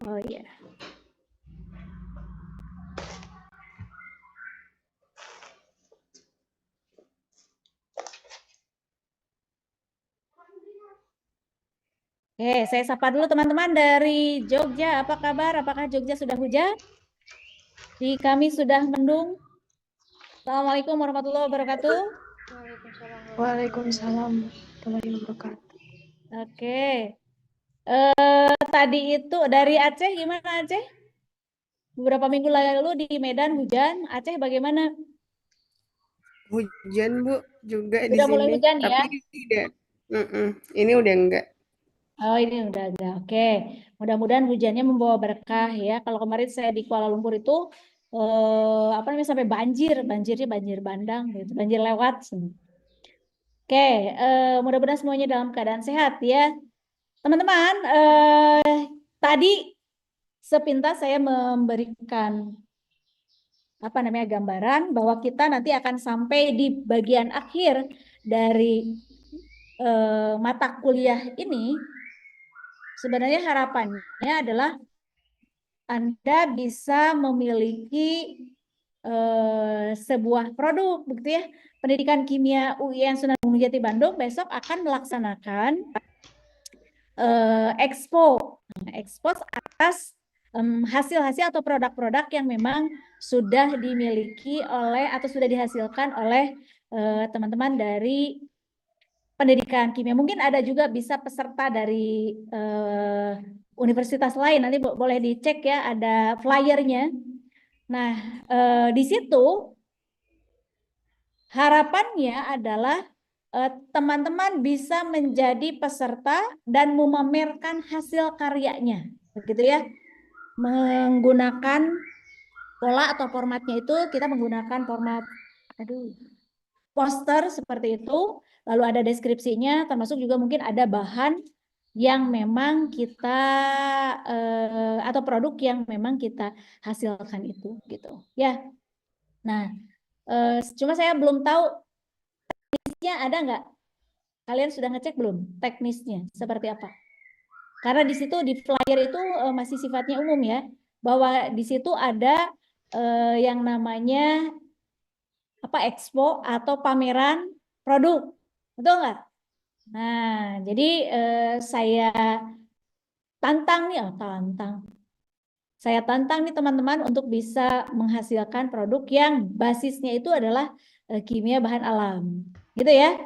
Oh iya. Oke, saya sapa dulu teman-teman dari Jogja. Apa kabar? Apakah Jogja sudah hujan? Di kami sudah mendung. Assalamualaikum warahmatullahi wabarakatuh. Waalaikumsalam warahmatullahi wabarakatuh. Oke. Tadi itu dari Aceh, gimana Aceh? Beberapa minggu lalu di Medan hujan. Aceh bagaimana? Hujan Bu juga di Sudah mulai sini, hujan ya? tapi udah, ini udah enggak. Oh ini udah ada. Oke. Mudah-mudahan hujannya membawa berkah ya. Kalau kemarin saya di Kuala Lumpur itu apa namanya sampai banjir, banjirnya banjir bandang gitu, banjir lewat. Oke, mudah-mudahan semuanya dalam keadaan sehat ya. Teman-teman, tadi sepintas saya memberikan apa namanya gambaran bahwa kita nanti akan sampai di bagian akhir dari mata kuliah ini. Sebenarnya harapannya adalah Anda bisa memiliki sebuah produk, begitu ya. Pendidikan Kimia UIN Sunan Gunung Jati Bandung besok akan melaksanakan expo atas hasil-hasil atau produk-produk yang memang sudah dimiliki oleh atau sudah dihasilkan oleh teman-teman dari pendidikan kimia. Mungkin ada juga bisa peserta dari universitas lain. Nanti boleh dicek ya, ada flyernya. Nah, di situ harapannya adalah teman-teman bisa menjadi peserta dan memamerkan hasil karyanya, begitu ya. Menggunakan pola atau formatnya itu kita menggunakan format poster seperti itu, lalu ada deskripsinya, termasuk juga mungkin ada bahan yang memang kita atau produk yang memang kita hasilkan itu gitu ya. Nah, cuma saya belum tahu teknisnya ada nggak? Kalian sudah ngecek belum teknisnya seperti apa? Karena di situ di flyer itu masih sifatnya umum ya, bahwa di situ ada yang namanya apa expo atau pameran produk, betul nggak? Nah, jadi saya tantang nih, saya tantang nih teman-teman untuk bisa menghasilkan produk yang basisnya itu adalah kimia bahan alam, gitu ya.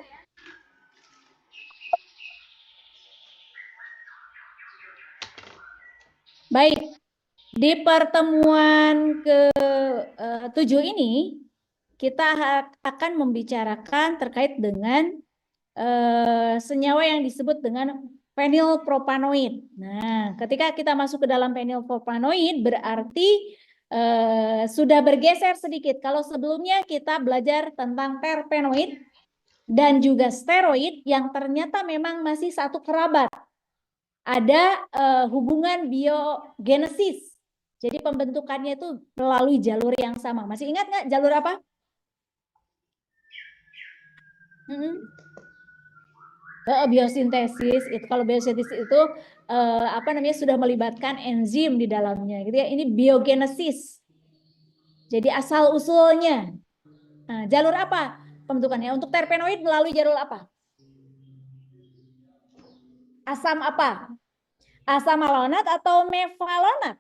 Baik, di pertemuan ke-7 ini kita akan membicarakan terkait dengan senyawa yang disebut dengan fenilpropanoid. Nah, ketika kita masuk ke dalam fenilpropanoid berarti sudah bergeser sedikit. Kalau sebelumnya kita belajar tentang terpenoid dan juga steroid yang ternyata memang masih satu kerabat. Ada hubungan biogenesis. Jadi pembentukannya itu melalui jalur yang sama. Masih ingat nggak jalur apa? Biosintesis itu, kalau biosintesis itu apa namanya sudah melibatkan enzim di dalamnya gitu ya. Ini biogenesis. Jadi asal usulnya. Nah, jalur apa pembentukannya? Untuk terpenoid melalui jalur apa? Asam apa? Asam malonat atau mevalonat?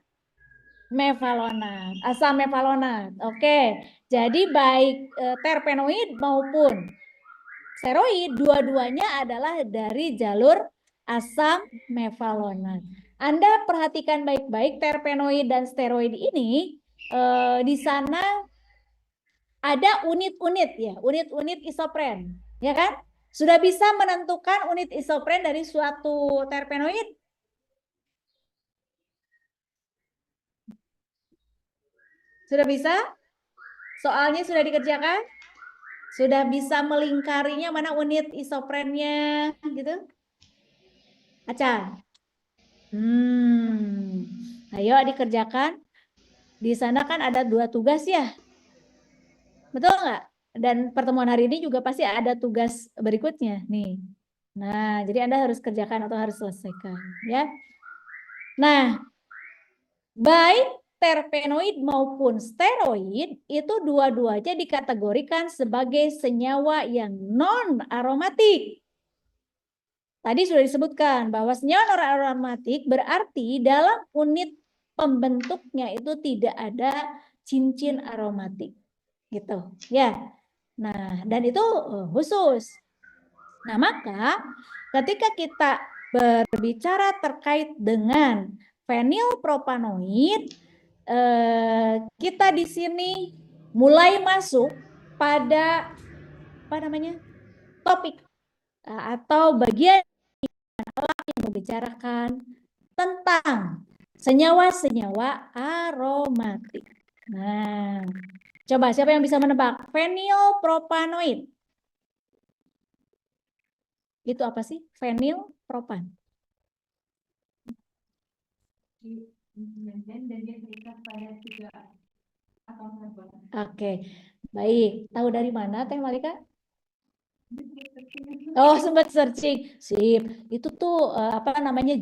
Mevalonat, asam mevalonat. Oke. Jadi baik terpenoid maupun steroid dua-duanya adalah dari jalur asam mevalonat. Anda perhatikan baik-baik terpenoid dan steroid ini di sana ada unit-unit ya, unit-unit isopren, ya kan? Sudah bisa menentukan unit isopren dari suatu terpenoid? Sudah bisa? Soalnya sudah dikerjakan? Sudah bisa melingkarinya mana unit isoprennya gitu? Acan. Ayo dikerjakan. Di sana kan ada 2 tugas ya. Betul nggak? Dan pertemuan hari ini juga pasti ada tugas berikutnya nih. Nah, jadi Anda harus kerjakan atau harus selesaikan ya. Nah, Baik terpenoid maupun steroid itu dua-duanya dikategorikan sebagai senyawa yang non-aromatik. Tadi sudah disebutkan bahwa senyawa non-aromatik berarti dalam unit pembentuknya itu tidak ada cincin aromatik. Gitu, ya. Nah, dan itu khusus. Nah, maka ketika kita berbicara terkait dengan fenilpropanoid, kita di sini mulai masuk pada topik atau bagian yang membicarakan tentang senyawa-senyawa aromatik. Nah, coba siapa yang bisa menebak fenilpropanoid? Itu apa sih? Fenilpropan. Oke, baik. Tahu dari mana Teh Malika? Oh, sempat searching. Sip. Itu tuh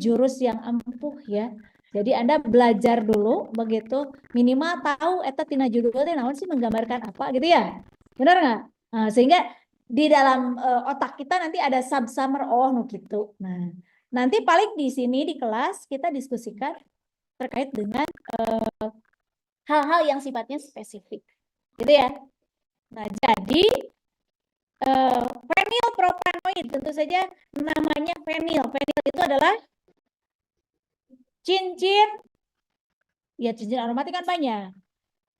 jurus yang ampuh ya. Jadi Anda belajar dulu begitu, minimal tahu eta tina judulnya naon sih menggambarkan apa gitu ya. Benar nggak? Nah, sehingga di dalam otak kita nanti ada subsumer nu gitu. Nah, nanti paling di sini di kelas kita diskusikan terkait dengan hal-hal yang sifatnya spesifik. Gitu ya. Nah, jadi fenilpropanoid tentu saja namanya fenil. Fenil itu adalah cincin, ya cincin aromatik kan banyak,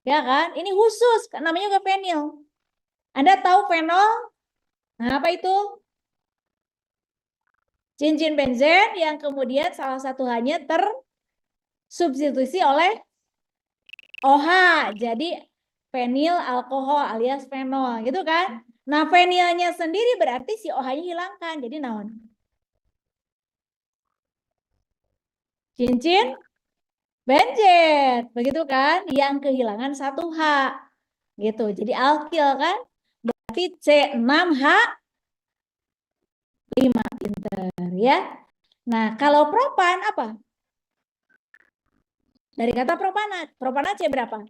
ya kan? Ini khusus, namanya juga fenil. Anda tahu fenol? Nah, apa itu? Cincin benzen yang kemudian salah satu hanya tersubstitusi oleh OH, jadi fenil alkohol alias fenol, gitu kan? Nah, fenilnya sendiri berarti si OH-nya hilangkan, jadi naon? Cincin benzen, begitu kan? Yang kehilangan satu H, gitu. Jadi alkil kan? Berarti C6H5 pinter ya. Nah, kalau propan apa? Dari kata propanat. Propanat C berapa?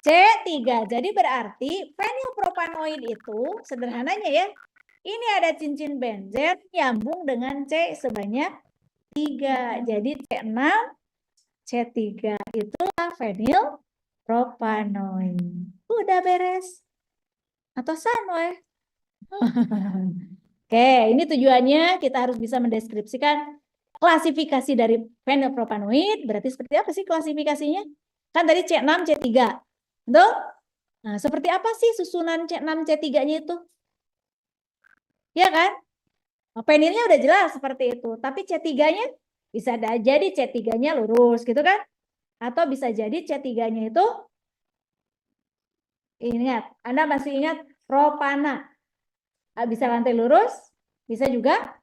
C3. Jadi berarti fenilpropanoid itu sederhananya ya. Ini ada cincin benzen nyambung dengan C sebanyak 3. Jadi C6 C3 itulah fenilpropanoid. Udah beres. Atau sanwe. Oke, ini tujuannya kita harus bisa mendeskripsikan klasifikasi dari fenilpropanoid. Berarti seperti apa sih klasifikasinya? Kan tadi C6, C3. Betul? Nah, seperti apa sih susunan C6, C3-nya itu? Ya kan? Penilnya udah jelas seperti itu. Tapi C3-nya bisa jadi C3-nya lurus gitu kan? Atau bisa jadi C3-nya itu, ingat, Anda masih ingat propana. Bisa lantai lurus, bisa juga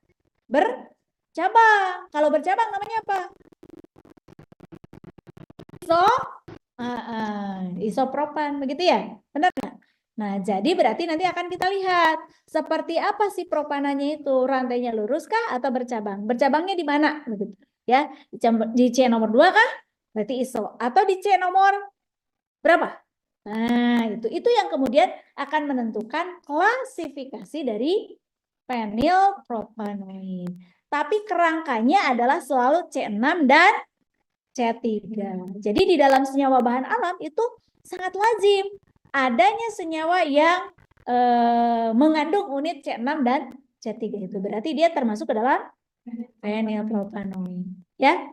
bercabang. Kalau bercabang namanya apa? Isopropan, begitu ya? Benar nggak? Nah, jadi berarti nanti akan kita lihat seperti apa sih propananya itu, rantainya lurus kah atau bercabang? Bercabangnya di mana? Begitu. Ya, di C nomor 2 kah? Berarti iso. Atau di C nomor berapa? Nah, itu yang kemudian akan menentukan klasifikasi dari fenilpropanoid. Tapi kerangkanya adalah selalu C6 dan C3. Jadi di dalam senyawa bahan alam itu sangat lazim adanya senyawa yang mengandung unit C6 dan C3 itu. Berarti dia termasuk ke dalam fenilpropanoid. Ya.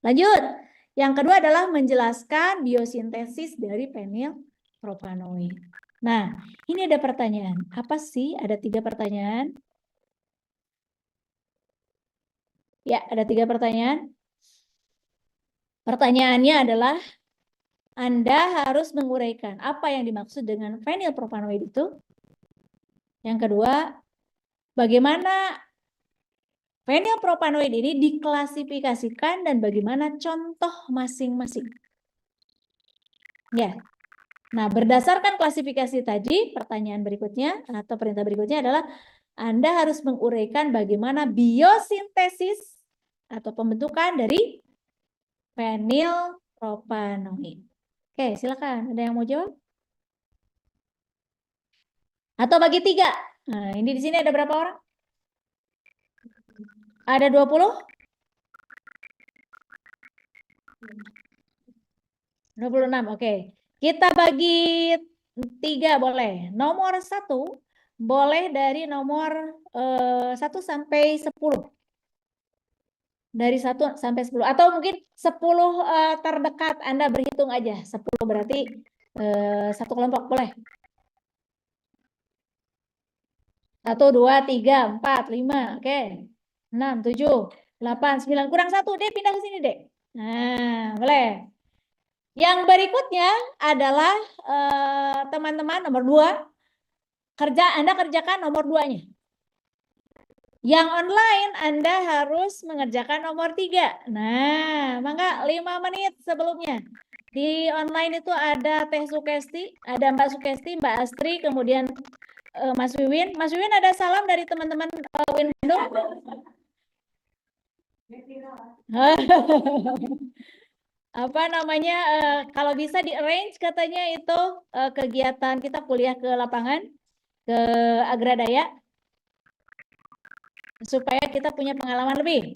Lanjut. Yang kedua adalah menjelaskan biosintesis dari fenilpropanoid. Nah, ini ada pertanyaan. Apa sih? Ada 3 pertanyaan. Ya, ada 3 pertanyaan. Pertanyaannya adalah Anda harus menguraikan apa yang dimaksud dengan fenilpropanoid itu. Yang kedua, bagaimana fenilpropanoid ini diklasifikasikan dan bagaimana contoh masing-masing. Ya. Nah, berdasarkan klasifikasi tadi, pertanyaan berikutnya atau perintah berikutnya adalah Anda harus menguraikan bagaimana biosintesis atau pembentukan dari fenilpropanoid. Oke, silakan. Ada yang mau jawab? Atau bagi 3? Nah, ini di sini ada berapa orang? Ada 20? 26, oke. Kita bagi 3 boleh. Nomor 1 boleh dari nomor 1 sampai 10. Dari 1 sampai 10. Atau mungkin 10 terdekat Anda berhitung aja. 10 berarti satu kelompok, boleh. 1, 2, 3, 4, 5, oke. 6, 7, 8, 9. Kurang 1, Dek. Pindah ke sini, Dek. Nah, boleh. Yang berikutnya adalah teman-teman nomor 2. Anda kerjakan nomor 2-nya. Yang online Anda harus mengerjakan nomor 3. Nah, maka 5 menit sebelumnya. Di online itu ada Teh Sukesti, ada Mbak Sukesti, Mbak Astri, kemudian Mas Wiwin. Mas Wiwin, ada salam dari teman-teman Win Bandung? Apa namanya, kalau bisa di arrange katanya itu kegiatan kita kuliah ke lapangan, ke Agradaya, supaya kita punya pengalaman lebih.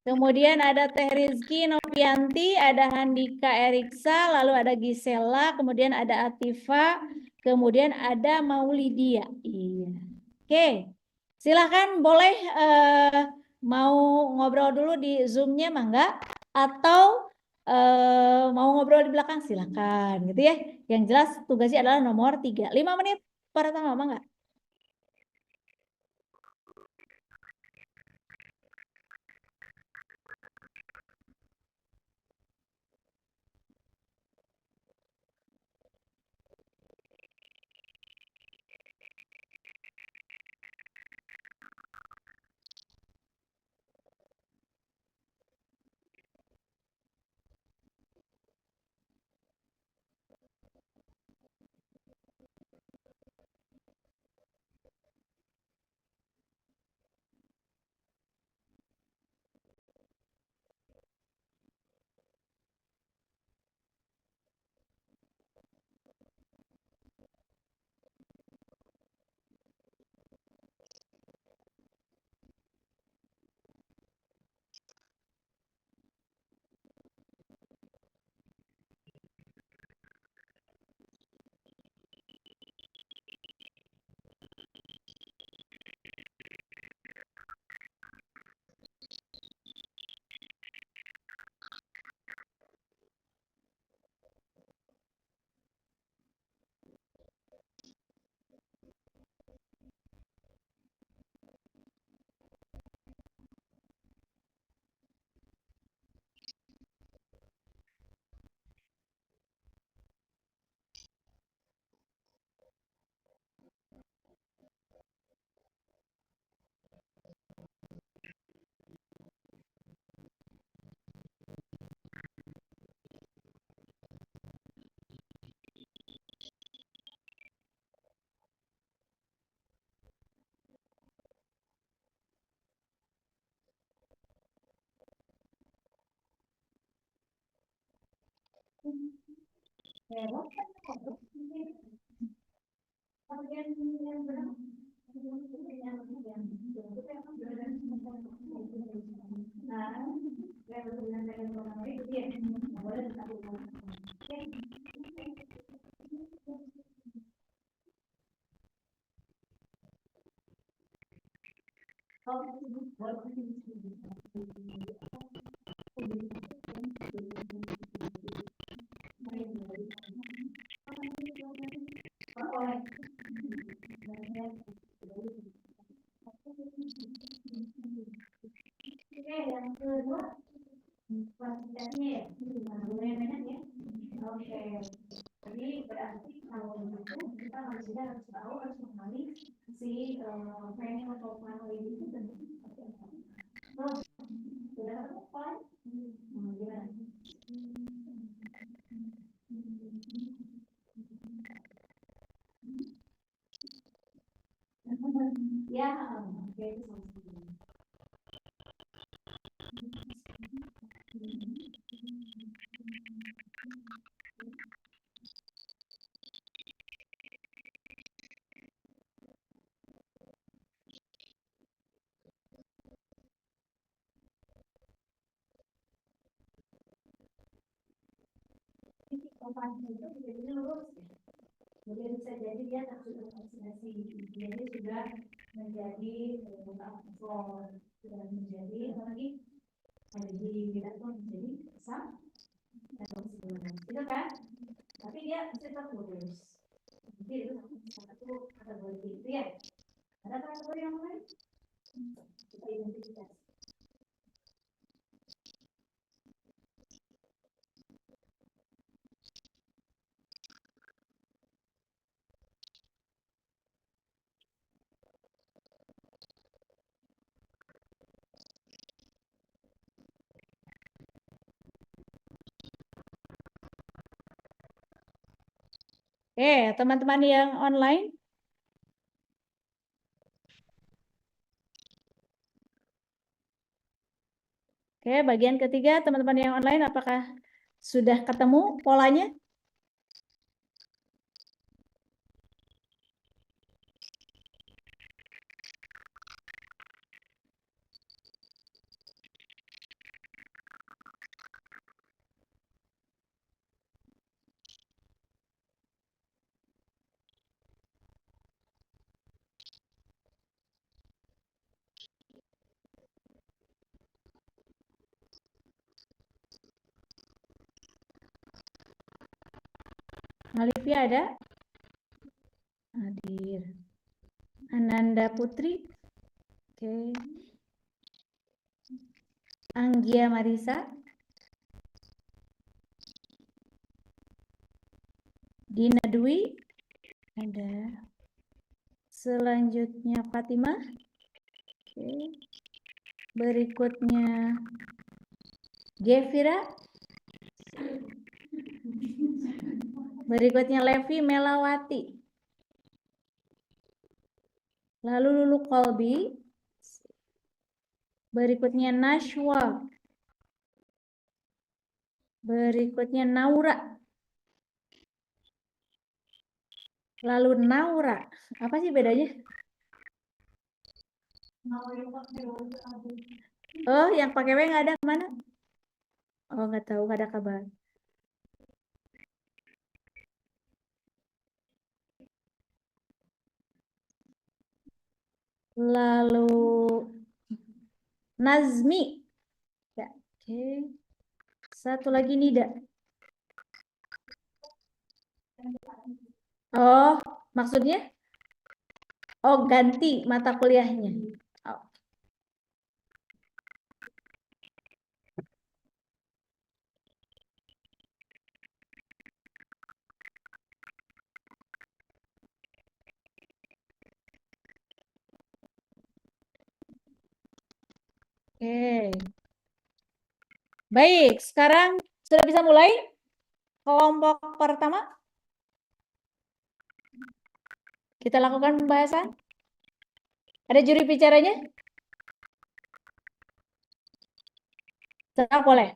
Kemudian ada Teh Rizky Novianti, ada Handika Eriksa, lalu ada Gisela, kemudian ada Atifa, kemudian ada Maulidia. Iya. Oke, silahkan boleh mau ngobrol dulu di Zoom-nya, mangga, atau mau ngobrol di belakang, silahkan, gitu ya. Yang jelas tugasnya adalah nomor 3. 5 menit pertama, mangga. Oke, yang kedua, kuantitasnya ya, boleh banyak ya. Oke, jadi berarti kalau begitu kita harus tahu, harus mengenali si training atau manual itu bentuknya seperti apa. Oh, sudah apa? Gimana? Ya, oke, itu sama. itu jadinya lurus. Jadi bisa jadi dia sudah oksidasi, jadi sudah menjadi sudah menjadi lagi menjadi menjadi asam itu kan, tapi dia tetap lurus. Jadi itu satu kategori itu ya. Ada kategori yang lain? Kita identifikasi. Teman-teman yang online, bagian ketiga teman-teman yang online, apakah sudah ketemu polanya? Alivia ada? Hadir. Ananda Putri. Oke. Anggia Marisa. Dina Dwi. Ada. Selanjutnya Fatimah. Oke. Berikutnya Gevira. Berikutnya Levi Melawati. Lalu Lulu Kolbi. Berikutnya Nashwa. Berikutnya Naura. Lalu Naura. Apa sih bedanya? Oh, yang pakai W nggak ada kemana? Oh, nggak tahu, nggak ada kabar. Lalu Nazmi. Ya, oke. Satu lagi Nida. Oh, maksudnya? Oh, ganti mata kuliahnya. Oh. Oke. Baik, sekarang sudah bisa mulai kelompok pertama. Kita lakukan pembahasan. Ada juri bicaranya? Tetap boleh.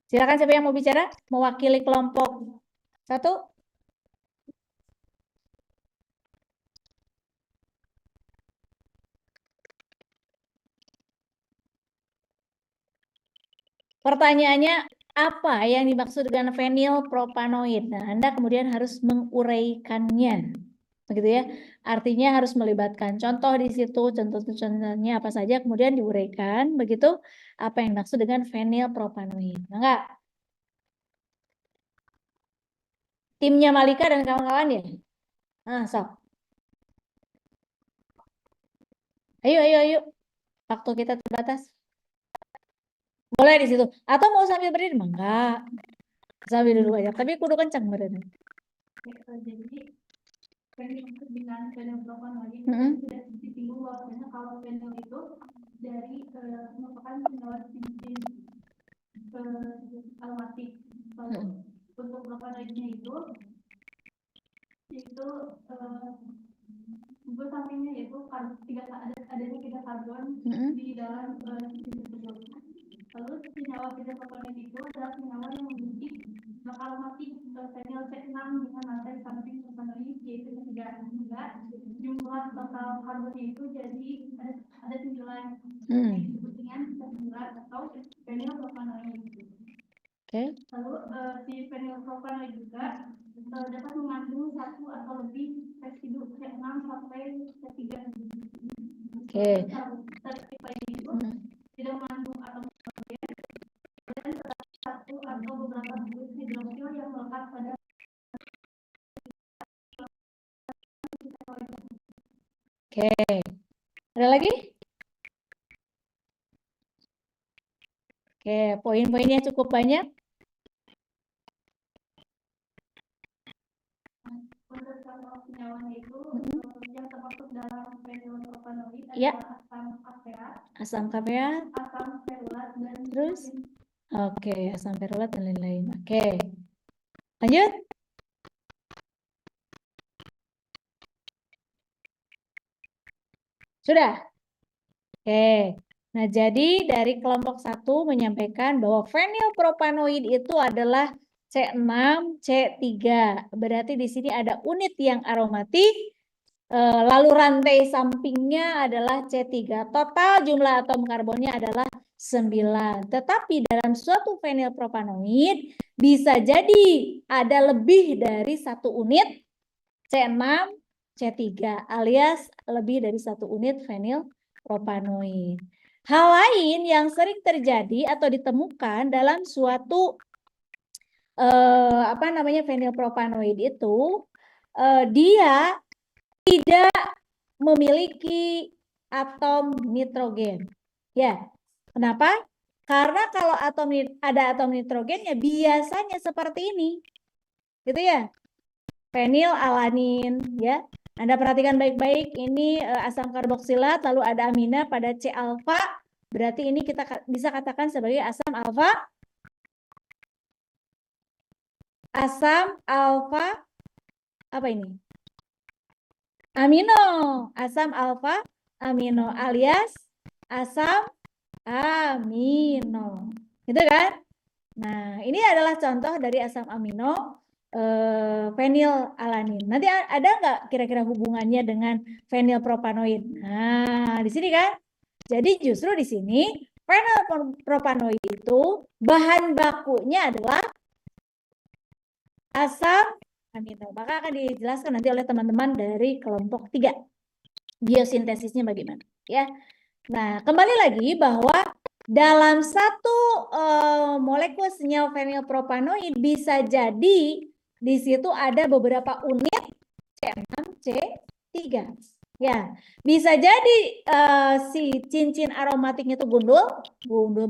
Silakan siapa yang mau bicara? Mewakili kelompok satu. Pertanyaannya, apa yang dimaksud dengan fenilpropanoid? Nah, Anda kemudian harus menguraikannya. Begitu ya. Artinya harus melibatkan contoh di situ, contoh-contohnya apa saja, kemudian diuraikan. Begitu apa yang dimaksud dengan fenilpropanoid. Enggak? Timnya Malika dan kawan-kawan ya? Nah, sok. Ayo, ayo, ayo. Waktu kita terbatas. Boleh di situ. Atau mau sambil berdiri? Enggak. Sambil duduk aja. Tapi kudu kencang badannya. Jadi, dengan fenilpropanoid tidak disinggung bahwasanya kalau fenil itu dari merupakan senyawa cincin aromatik. Untuk propanoidnya itu untuk sampingnya yaitu adanya tiga karbon di dalam cincin tersebut. Lalu senyawa fenilpropanoid itu adalah senyawa yang memiliki aromatik fenil C6 dengan lantai samping propanoid yaitu ketiga. Jumlah total karbonnya itu jadi ada 9 yang disebut dengan 9 atau fenilpropanoid. Oke. Lalu si fenilpropanoid juga dapat mengandung satu atau lebih residu C6 sampai C3. Oke. Tidak mengandung atom hidrogen dan satu atau beberapa hidroksil yang melekat pada. Oke. Ada lagi? Oke, poin-poinnya cukup banyak. Untuk contoh senyawanya itu yang termasuk dalam fenilpropanoid adalah asam kafeat, asam ferulat, dan terus oke, asam ferulat dan lain-lain. Oke. Lanjut. Sudah? Oke. Nah, jadi dari kelompok 1 menyampaikan bahwa fenilpropanoid itu adalah C6, C3. Berarti di sini ada unit yang aromatik, lalu rantai sampingnya adalah C3. Total jumlah atom karbonnya adalah 9. Tetapi dalam suatu fenilpropanoid bisa jadi ada lebih dari satu unit C6, C3 alias lebih dari satu unit fenilpropanoid. Hal lain yang sering terjadi atau ditemukan dalam suatu fenilpropanoid itu dia tidak memiliki atom nitrogen. Ya, kenapa? Karena kalau ada atom nitrogennya biasanya seperti ini, gitu ya. Fenilalanin, ya. Anda perhatikan baik-baik, ini asam karboksilat, lalu ada amina pada C alfa, berarti ini kita bisa katakan sebagai asam alfa apa ini? Amino, asam alfa amino alias asam amino, gitu kan? Nah, ini adalah contoh dari asam amino fenilalanin. Nanti ada nggak kira-kira hubungannya dengan fenilpropanoid? Nah, di sini kan. Jadi justru di sini fenilpropanoid itu bahan bakunya adalah asam amino. Maka akan dijelaskan nanti oleh teman-teman dari kelompok 3. Biosintesisnya bagaimana, ya. Nah, kembali lagi bahwa dalam satu molekul senyawa fenilpropanoid bisa jadi di situ ada beberapa unit C6, C3. Ya, bisa jadi si cincin aromatiknya itu gundul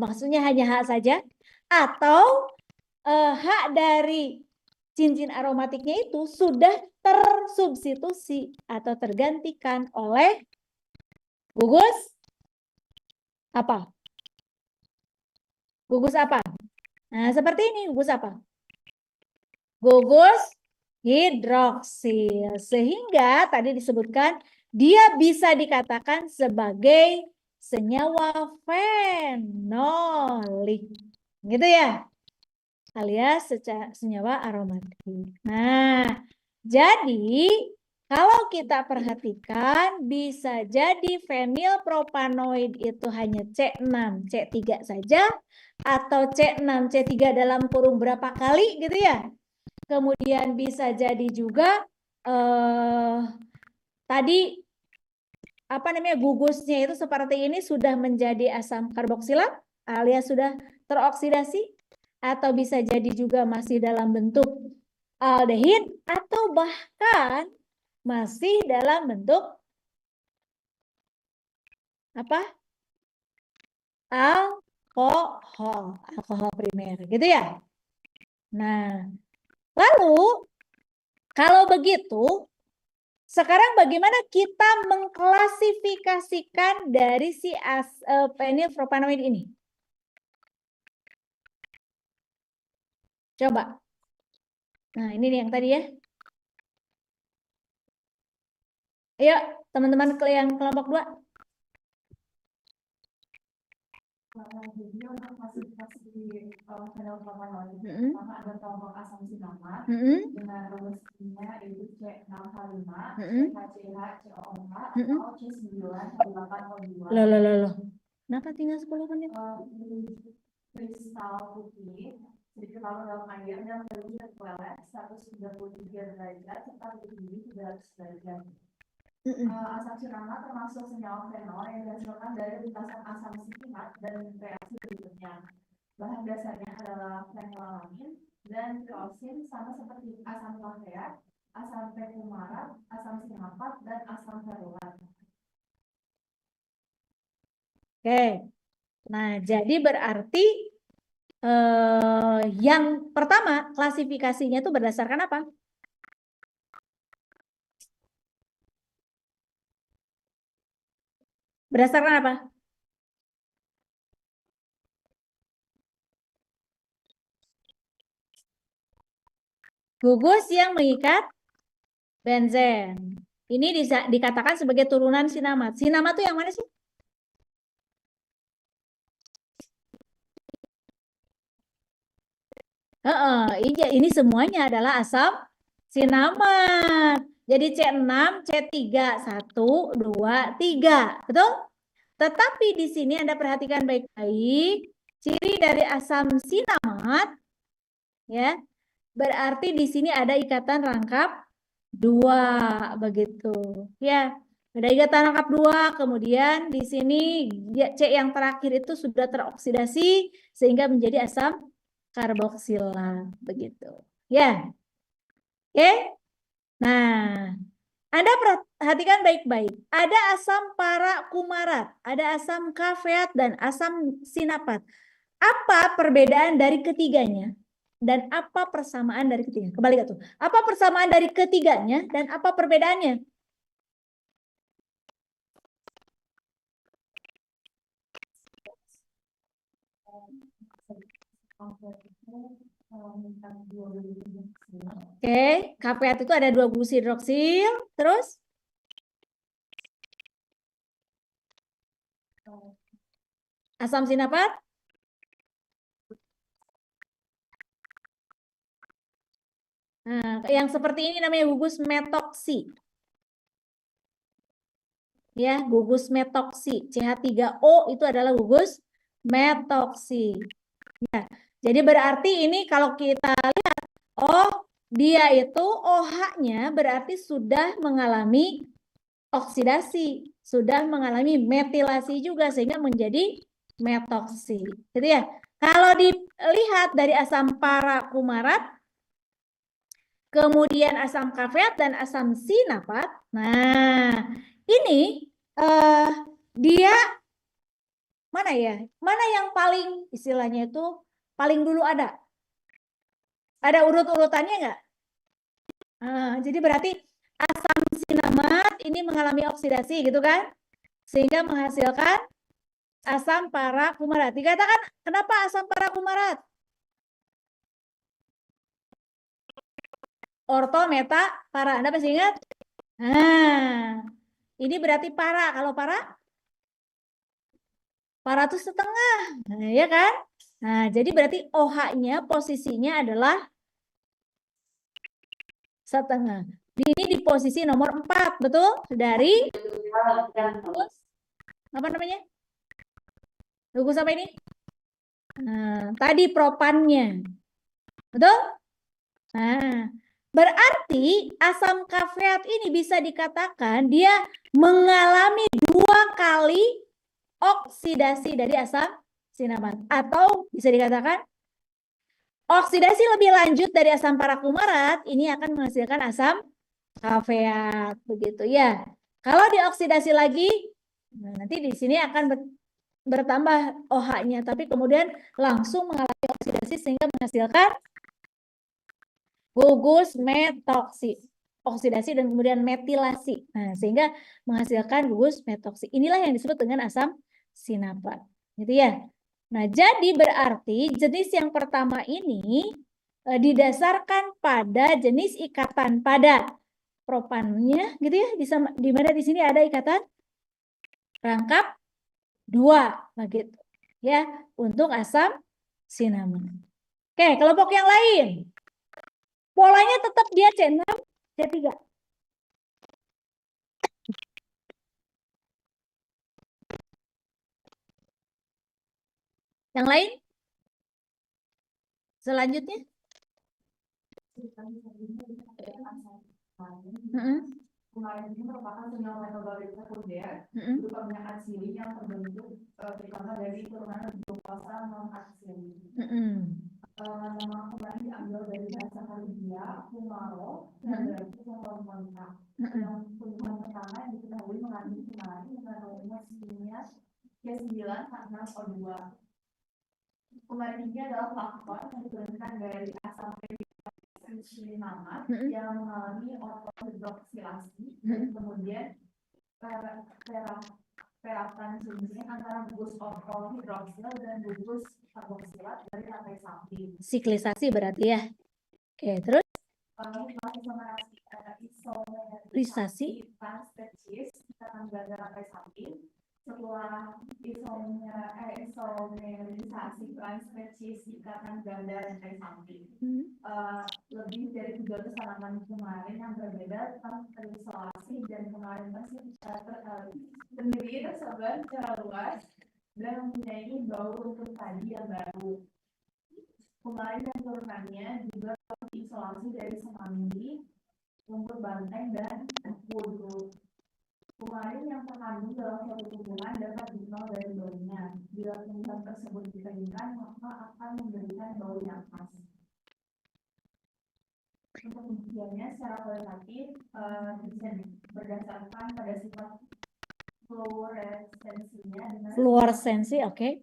maksudnya hanya H saja, atau H dari cincin aromatiknya itu sudah tersubstitusi atau tergantikan oleh gugus apa? Gugus apa? Nah, seperti ini gugus apa? Gugus hidroksil. Sehingga tadi disebutkan dia bisa dikatakan sebagai senyawa fenolik. Gitu ya? Alias senyawa aromatik. Nah, jadi kalau kita perhatikan bisa jadi fenilpropanoid itu hanya C6, C3 saja atau C6, C3 dalam kurung berapa kali gitu ya. Kemudian bisa jadi juga tadi gugusnya itu seperti ini sudah menjadi asam karboksilat alias sudah teroksidasi, atau bisa jadi juga masih dalam bentuk aldehid atau bahkan masih dalam bentuk apa? Alkohol primer, gitu ya. Nah, lalu kalau begitu, sekarang bagaimana kita mengklasifikasikan dari si fenilpropanoid ini? Coba. Nah, ini nih yang tadi ya. Ayo, teman-teman yang kelompok 2. Jadi untuk klasifikasi fenilpropanoid pertama ada kelompok asam sinamar dengan rumusnya yaitu C6H5, CHCH, COOH, atau C9H8O2. Loh. Kenapa tinggal 10 menit? Kristal putih sedikit larut dalam air dan berhubung dengan 133 derajat serta berhubung 300 derajat. Asam sirama termasuk senyawa fenol yang dihasilkan dari lintasan asam sitinat dan reaksi berikutnya. Bahan dasarnya adalah fenolalamin dan triosin sama seperti asam kafeat, asam perkumarat, asam sinapat, dan asam ferulat. Oke, nah jadi berarti yang pertama klasifikasinya itu berdasarkan apa? Berdasarkan apa? Gugus yang mengikat benzen. Ini dikatakan sebagai turunan sinamat. Sinamat itu yang mana sih? Ini semuanya adalah asam sinamat. Jadi C6, C3, 1, 2, 3. Betul? Tetapi di sini Anda perhatikan baik-baik. Ciri dari asam sinamat, ya, berarti di sini ada ikatan rangkap 2, begitu. Ya, ada ikatan rangkap 2, kemudian di sini C yang terakhir itu sudah teroksidasi sehingga menjadi asam karboksilat, begitu. Ya. Oke. Nah, Anda perhatikan baik-baik. Ada asam para-kumarat, ada asam kafeat dan asam sinapat. Apa perbedaan dari ketiganya? Dan apa persamaan dari ketiganya? Kembali ke tuh. Apa persamaan dari ketiganya dan apa perbedaannya? Oke, kafeat itu ada 2 glusi hidroksil, terus asam sinapat yang seperti ini namanya gugus metoksi. Ya, gugus metoksi. CH3O itu adalah gugus metoksi. Ya, jadi berarti ini kalau kita lihat, oh dia itu OH-nya berarti sudah mengalami oksidasi, sudah mengalami metilasi juga sehingga menjadi metoksi. Gitu ya. Kalau dilihat dari asam para-kumarat, kemudian asam kafeat dan asam sinapat, nah ini dia mana ya? Mana yang paling istilahnya itu paling dulu ada? Ada urut-urutannya nggak? Jadi berarti asam sinamat ini mengalami oksidasi gitu kan? Sehingga menghasilkan asam para-kumarat. Dikatakan kenapa asam para-kumarat? Orto, meta, para. Anda masih ingat? Nah, ini berarti para. Kalau para itu setengah. Nah, ya kan? Nah, jadi berarti OH-nya posisinya adalah setengah. Ini di posisi nomor 4, betul? Dari gugus, apa namanya? Gugus apa ini? Nah, tadi propannya. Betul? Nah, berarti asam kafeat ini bisa dikatakan dia mengalami 2 kali oksidasi dari asam sinamat. Atau bisa dikatakan oksidasi lebih lanjut dari asam para-kumarat ini akan menghasilkan asam kafeat, begitu ya. Kalau dioksidasi lagi, nah nanti di sini akan bertambah OH-nya, tapi kemudian langsung mengalami oksidasi sehingga menghasilkan gugus metoksi, oksidasi dan kemudian metilasi. Nah, sehingga menghasilkan gugus metoksi. Inilah yang disebut dengan asam sinapat. Gitu ya. Nah, jadi berarti jenis yang pertama ini didasarkan pada jenis ikatan pada propannya, gitu ya. Di mana di sini ada ikatan rangkap 2, begitu. Ya, untuk asam sinamat. Oke, kelompok yang lain. Polanya tetap dia C6, C3. Yang lain? Selanjutnya. Kemarin ini merupakan senyawa metabolit sekunder berupa minyak atsiri yang terbentuk terutama dari turunan glukosa non atsiri. Nama kemarin diambil dari bahasa Karibia, kumaro, dan berarti hormonal. Yang tumbuhan pertama yang diketahui mengandung kemarin mengandung kimia K9 H6O2. Kemarin ini adalah faktor yang diturunkan dari asam cinnamon yang mengalami ortohidroksilasi dan kemudian perapatan jenisnya antara gugus ortohidroksil dan gugus karboksilat dari rantai samping. Siklisasi berarti ya. Oke, terus isomerisasi transspesies ikatan ganda rantai samping. Setelah isomerisasi transspesies ikatan ganda rantai samping, lebih dari 300 tanaman kemarin yang berbeda terisolasi dan kemarin sendiri tersebar secara luas dan mempunyai bau rumput tadi yang baru. Kemarin dan turunannya juga diisolasi dari semanggi, rumput banteng, dan wudhu. Kemarin yang terkandung dalam suatu tumbuhan dapat dikenal dari baunya. Bila tumbuhan tersebut dikeringkan, maka akan memberikan bau yang khas. Untuk pembuktiannya secara kualitatif bisa berdasarkan pada sifat fluoresensinya dengan fluoresensi, oke.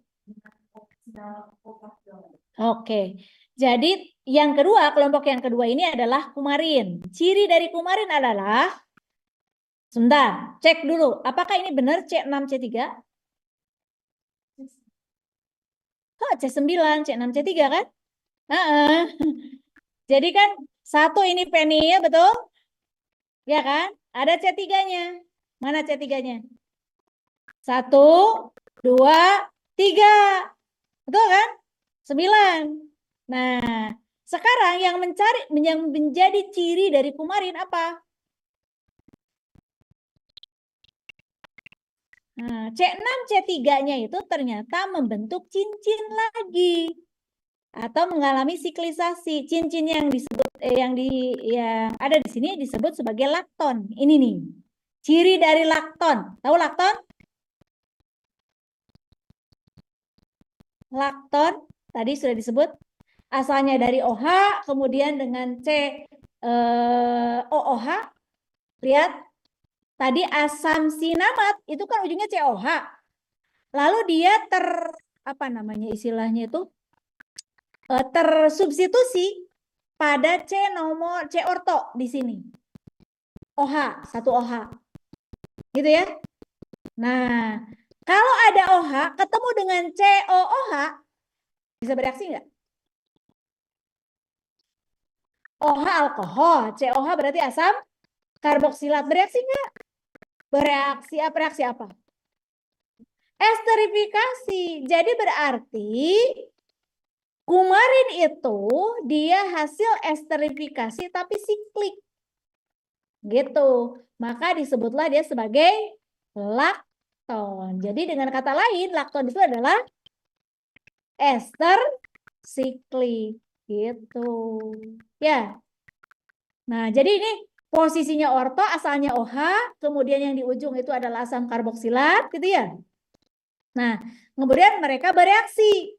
Oke. Jadi yang kedua, kelompok yang kedua ini adalah kumarin. Ciri dari kumarin adalah, sebentar, cek dulu. Apakah ini benar C6, C3? Oh, C9, C6, C3 kan? Jadi kan satu ini penil, betul? Ya kan? Ada C3-nya. Mana C3-nya? 1, 2, 3. Betul kan? 9. Nah, sekarang yang menjadi ciri dari kumarin apa? Nah, C6, C3-nya itu ternyata membentuk cincin lagi atau mengalami siklisasi. Cincin yang disebut yang ada di sini disebut sebagai lakton. Ini nih. Ciri dari lakton. Tahu lakton? Lakton tadi sudah disebut asalnya dari OH, kemudian dengan OOH. Lihat, tadi asam sinamat itu kan ujungnya COH. Lalu dia istilahnya itu tersubstitusi pada C orto di sini. OH, satu OH. Gitu ya. Nah, kalau ada OH ketemu dengan COOH, bisa bereaksi nggak? OH alkohol, COH berarti asam karboksilat. Bereaksi nggak? Bereaksi apa? Esterifikasi. Jadi berarti kumarin itu dia hasil esterifikasi tapi siklik. Gitu. Maka disebutlah dia sebagai lakton. Jadi dengan kata lain, lakton itu adalah ester siklik. Gitu. Ya. Nah, jadi ini posisinya orto, asalnya OH, kemudian yang di ujung itu adalah asam karboksilat, gitu ya. Nah, kemudian mereka bereaksi.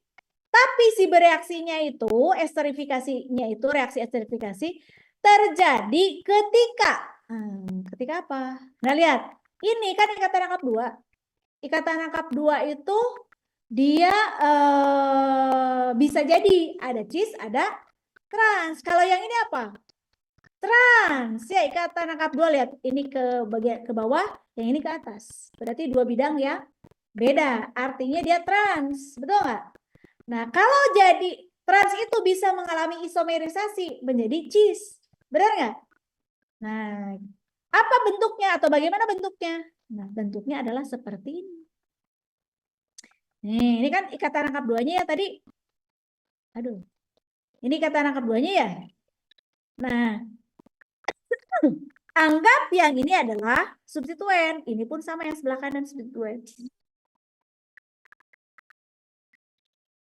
Tapi si bereaksinya itu, esterifikasinya itu, reaksi esterifikasi, terjadi ketika apa? Nah, lihat. Ini kan ikatan rangkap 2. Ikatan rangkap 2 itu dia bisa jadi ada cis, ada trans. Kalau yang ini apa? Trans. Ya, ikatan rangkap 2, lihat. Ini ke bagian ke bawah, yang ini ke atas. Berarti 2 bidang ya. Beda, artinya dia trans, betul nggak? Nah, kalau jadi trans itu bisa mengalami isomerisasi menjadi cis, benar nggak? Nah, apa bentuknya atau bagaimana bentuknya? Nah, bentuknya adalah seperti ini. Nih, ini kan ikatan rangkap 2-nya ya tadi. Aduh, ini ikatan rangkap 2-nya ya. Nah, anggap yang ini adalah substituen. Ini pun sama yang sebelah kanan substituen.